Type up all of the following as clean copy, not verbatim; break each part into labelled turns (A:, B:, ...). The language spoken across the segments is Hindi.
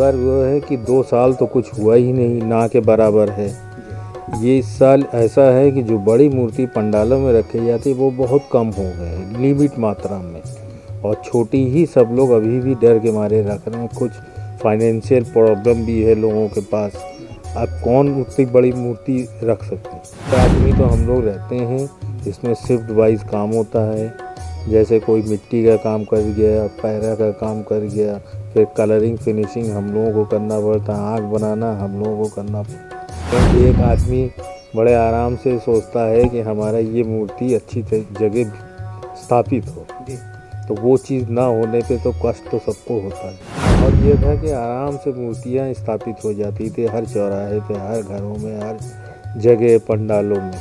A: बार वो है कि 2 साल तो कुछ हुआ ही नहीं, ना के बराबर है। ये इस साल ऐसा है कि जो बड़ी मूर्ति पंडालों में रखी जाती वो बहुत कम हो गए हैं, लिमिट मात्रा में, और छोटी ही सब लोग अभी भी डर के मारे रख रहे हैं। कुछ फाइनेंशियल प्रॉब्लम भी है लोगों के पास। अब कौन उतनी बड़ी मूर्ति रख सकते हैं? आदमी तो हम लोग रहते हैं, इसमें शिफ्ट वाइज काम होता है। जैसे कोई मिट्टी का काम कर गया, पैरा का काम कर गया, फिर कलरिंग फिनिशिंग हम लोगों को करना पड़ता है, आँख बनाना हम लोगों को करना पड़ता है। तो एक आदमी बड़े आराम से सोचता है कि हमारा ये मूर्ति अच्छी जगह स्थापित हो, तो वो चीज़ ना होने पे तो कष्ट तो सबको होता है। और ये था कि आराम से मूर्तियाँ स्थापित हो जाती थी हर चौराहे पे, हर घरों में, हर जगह पंडालों में।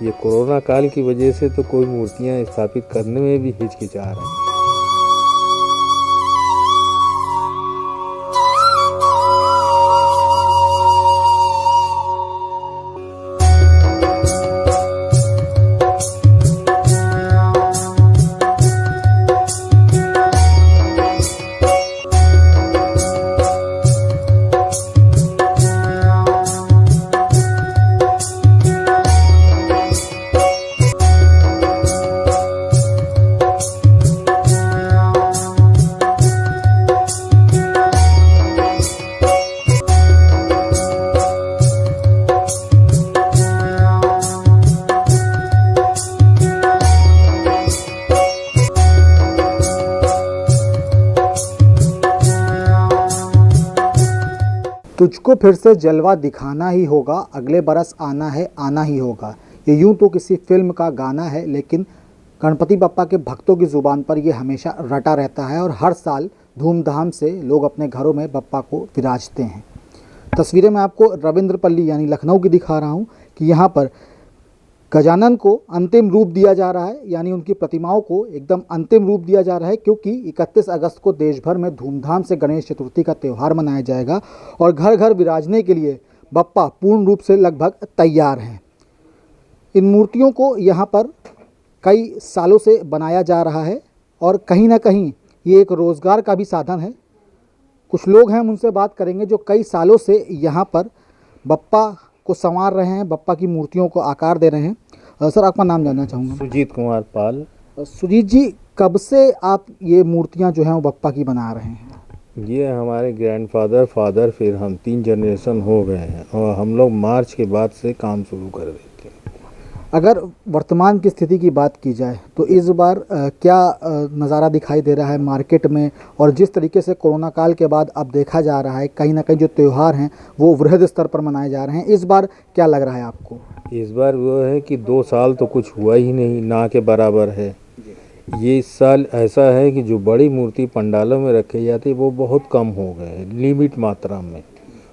A: ये कोरोना काल की वजह से तो कोई मूर्तियाँ स्थापित करने में भी हिचकिचा रहे हैं।
B: तुझको फिर से जलवा दिखाना ही होगा, अगले बरस आना है, आना ही होगा। ये यूं तो किसी फिल्म का गाना है, लेकिन गणपति बप्पा के भक्तों की ज़ुबान पर ये हमेशा रटा रहता है और हर साल धूमधाम से लोग अपने घरों में बप्पा को विराजते हैं। तस्वीरें मैं आपको रविंद्रपल्ली यानी लखनऊ की दिखा रहा हूँ कि यहाँ पर गजानन को अंतिम रूप दिया जा रहा है, यानी उनकी प्रतिमाओं को एकदम अंतिम रूप दिया जा रहा है, क्योंकि 31 अगस्त को देश भर में धूमधाम से गणेश चतुर्थी का त्यौहार मनाया जाएगा और घर घर विराजने के लिए बप्पा पूर्ण रूप से लगभग तैयार हैं। इन मूर्तियों को यहाँ पर कई सालों से बनाया जा रहा है और कहीं ना कहीं ये एक रोज़गार का भी साधन है। कुछ लोग हैं, हम उनसे बात करेंगे जो कई सालों से यहाँ पर बप्पा को संवार रहे हैं, बप्पा की मूर्तियों को आकार दे रहे हैं। सर, आपका नाम जानना चाहूँगा।
A: सुजीत कुमार पाल।
B: सुजीत जी, कब से आप ये मूर्तियाँ जो हैं वो बप्पा की बना रहे हैं?
A: ये हमारे ग्रैंडफादर, फादर, फिर हम 3 जनरेशन हो गए हैं और हम लोग मार्च के बाद से काम शुरू कर देते हैं।
B: अगर वर्तमान की स्थिति की बात की जाए तो इस बार क्या नज़ारा दिखाई दे रहा है मार्केट में, और जिस तरीके से कोरोना काल के बाद अब देखा जा रहा है कहीं ना कहीं जो त्यौहार हैं वो वृहद स्तर पर मनाए जा रहे हैं, इस बार क्या लग रहा है आपको?
A: इस बार वो है कि 2 साल तो कुछ हुआ ही नहीं, ना के बराबर है। ये इस साल ऐसा है कि जो बड़ी मूर्ति पंडालों में रखी जाती वो बहुत कम हो गए हैं, लिमिट मात्रा में,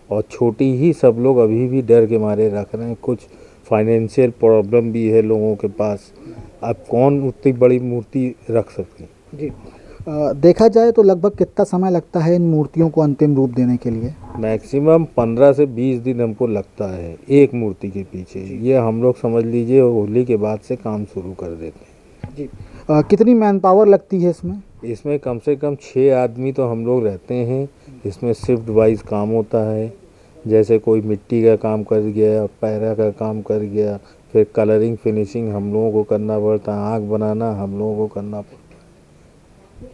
A: और छोटी ही सब लोग अभी भी डर के मारे रख रहे हैं। कुछ फाइनेंशियल प्रॉब्लम भी है लोगों के पास। अब कौन उतनी बड़ी मूर्ति रख सकते हैं?
B: जी, देखा जाए तो लगभग कितना समय लगता है इन मूर्तियों को अंतिम रूप देने के लिए?
A: मैक्सिमम 15 से 20 दिन हमको लगता है एक मूर्ति के पीछे। ये हम लोग समझ लीजिए होली के बाद से काम शुरू कर देते हैं।
B: जी, कितनी मैन पावर लगती है इसमें?
A: इसमें कम से कम 6 आदमी तो हम लोग रहते हैं। इसमें शिफ्ट वाइज काम होता है। जैसे कोई मिट्टी का काम कर गया, पैरा का काम कर गया, फिर कलरिंग फिनिशिंग हम लोगों को करना पड़ता है, आँख बनाना हम लोगों को करना पड़ता है।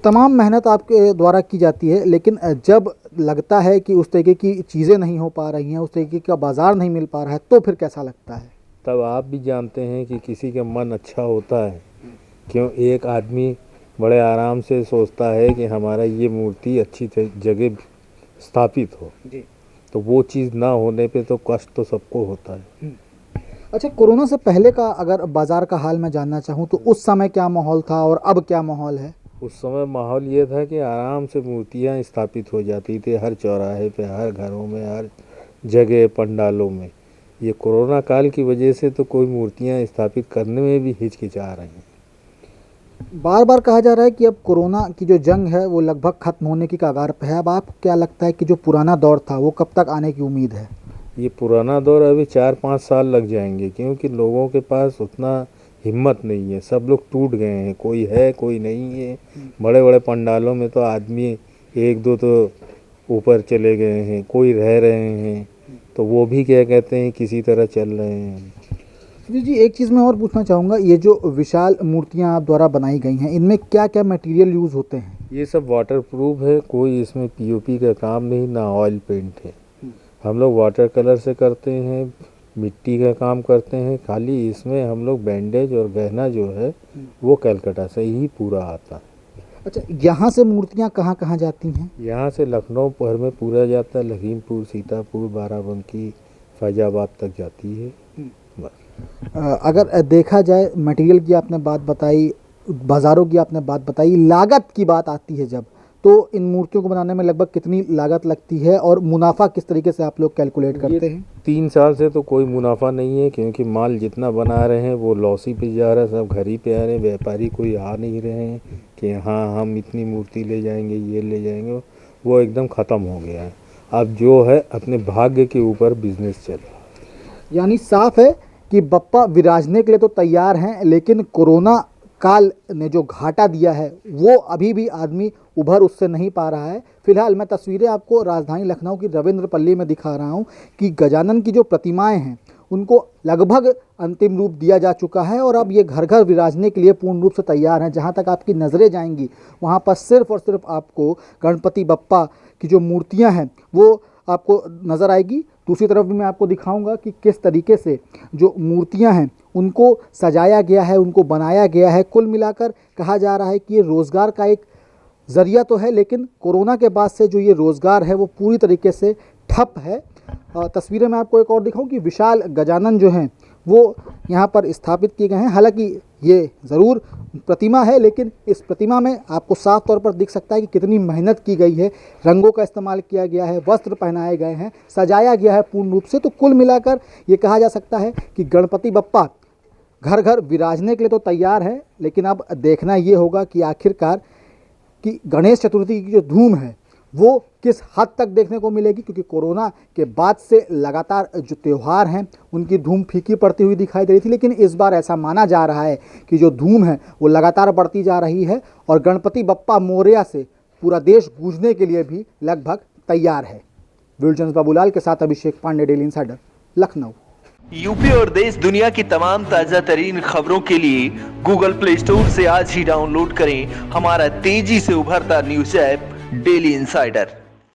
B: तमाम मेहनत आपके द्वारा की जाती है, लेकिन जब लगता है कि उस तरीके की चीज़ें नहीं हो पा रही हैं, उस तरीके का बाज़ार नहीं मिल पा रहा है, तो फिर कैसा लगता है?
A: तब आप भी जानते हैं कि किसी का मन अच्छा होता है। क्यों, एक आदमी बड़े आराम से सोचता है कि हमारा ये मूर्ति अच्छी जगह स्थापित हो, तो वो चीज़ ना होने पे तो कष्ट तो सबको होता है।
B: अच्छा, कोरोना से पहले का अगर बाज़ार का हाल मैं जानना चाहूँ तो उस समय क्या माहौल था और अब क्या माहौल है?
A: उस समय माहौल ये था कि आराम से मूर्तियाँ स्थापित हो जाती थी हर चौराहे पे, हर घरों में, हर जगह पंडालों में। ये कोरोना काल की वजह से तो कोई मूर्तियाँ स्थापित करने में भी हिचकिचा रहे हैं।
B: बार बार कहा जा रहा है कि अब कोरोना की जो जंग है वो लगभग ख़त्म होने की कगार पे है। अब आपको क्या लगता है कि जो पुराना दौर था वो कब तक आने की उम्मीद है?
A: ये पुराना दौर अभी 4-5 साल लग जाएंगे, क्योंकि लोगों के पास उतना हिम्मत नहीं है। सब लोग टूट गए हैं, कोई है कोई नहीं है। बड़े बड़े पंडालों में तो आदमी 1-2 तो ऊपर चले गए हैं, कोई रह रहे हैं, तो वो भी क्या कहते हैं किसी तरह चल रहे हैं।
B: जी, एक चीज़ मैं और पूछना चाहूँगा, ये जो विशाल मूर्तियाँ आप द्वारा बनाई गई हैं, इनमें क्या क्या मटेरियल यूज़ होते हैं?
A: ये सब वाटर प्रूफ है, कोई इसमें पीओपी का काम नहीं, ना ऑयल पेंट है। हम लोग वाटर कलर से करते हैं, मिट्टी का काम करते हैं, खाली इसमें हम लोग बैंडेज और गहना जो है वो कलकत्ता से ही पूरा आता है।
B: अच्छा, यहाँ से मूर्तियाँ कहाँ कहाँ जाती हैं?
A: यहाँ से लखनऊ भर में पूरा जाता है, लखीमपुर, सीतापुर, बाराबंकी, फैजाबाद तक जाती है। बस।
B: अगर देखा जाए, मटेरियल की आपने बात बताई, बाज़ारों की आपने बात बताई, लागत की बात आती है जब, तो इन मूर्तियों को बनाने में लगभग कितनी लागत लगती है और मुनाफा किस तरीके से आप लोग कैलकुलेट करते हैं?
A: 3 साल से तो कोई मुनाफा नहीं है, क्योंकि माल जितना बना रहे हैं वो लॉसी पे जा रहा है, सब घर ही पे आ रहे हैं, व्यापारी कोई आ नहीं रहे हैं कि हाँ हम इतनी मूर्ति ले जाएंगे, ये ले जाएंगे, वो एकदम ख़त्म हो गया है। अब जो है अपने भाग्य के ऊपर बिजनेस चल रहा है।
B: यानी साफ है कि बप्पा विराजने के लिए तो तैयार हैं, लेकिन कोरोना काल ने जो घाटा दिया है वो अभी भी आदमी उभर उससे नहीं पा रहा है। फिलहाल मैं तस्वीरें आपको राजधानी लखनऊ की रविंद्र पल्ली में दिखा रहा हूं कि गजानन की जो प्रतिमाएं हैं उनको लगभग अंतिम रूप दिया जा चुका है और अब ये घर घर विराजने के लिए पूर्ण रूप से तैयार हैं। जहां तक आपकी नज़रें जाएंगी वहां पर सिर्फ और सिर्फ आपको गणपति बप्पा की जो मूर्तियां हैं वो आपको नज़र आएगी। दूसरी तरफ भी मैं आपको दिखाऊंगा कि किस तरीके से जो मूर्तियां हैं उनको सजाया गया है, उनको बनाया गया है। कुल मिलाकर कहा जा रहा है कि ये रोज़गार का एक ज़रिया तो है, लेकिन कोरोना के बाद से जो ये रोज़गार है वो पूरी तरीके से ठप है। तस्वीरें मैं आपको एक और दिखाऊं कि विशाल गजानन जो हैं वो यहाँ पर स्थापित किए गए हैं। हालांकि ये ज़रूर प्रतिमा है, लेकिन इस प्रतिमा में आपको साफ तौर पर दिख सकता है कि कितनी मेहनत की गई है, रंगों का इस्तेमाल किया गया है, वस्त्र पहनाए गए हैं, सजाया गया है पूर्ण रूप से। तो कुल मिलाकर ये कहा जा सकता है कि गणपति बप्पा घर घर विराजने के लिए तो तैयार है, लेकिन अब देखना ये होगा कि आखिरकार कि गणेश चतुर्थी की जो धूम है वो किस हद तक देखने को मिलेगी, क्योंकि कोरोना के बाद से लगातार जो त्यौहार हैं उनकी धूम फीकी पड़ती हुई दिखाई दे रही थी। लेकिन इस बार ऐसा माना जा रहा है कि जो धूम है वो लगातार बढ़ती जा रही है और गणपति बप्पा मोरया से पूरा देश गूंजने के लिए भी लगभग तैयार है। वीडियो बाबूलाल के साथ Abhishek Pandey, Daily Insider, Lucknow.
C: UP और देश दुनिया की तमाम ताजा तरीन खबरों के लिए गूगल प्ले स्टोर से आज ही डाउनलोड करें हमारा तेजी से उभरता न्यूज ऐप डेली इंसाइडर।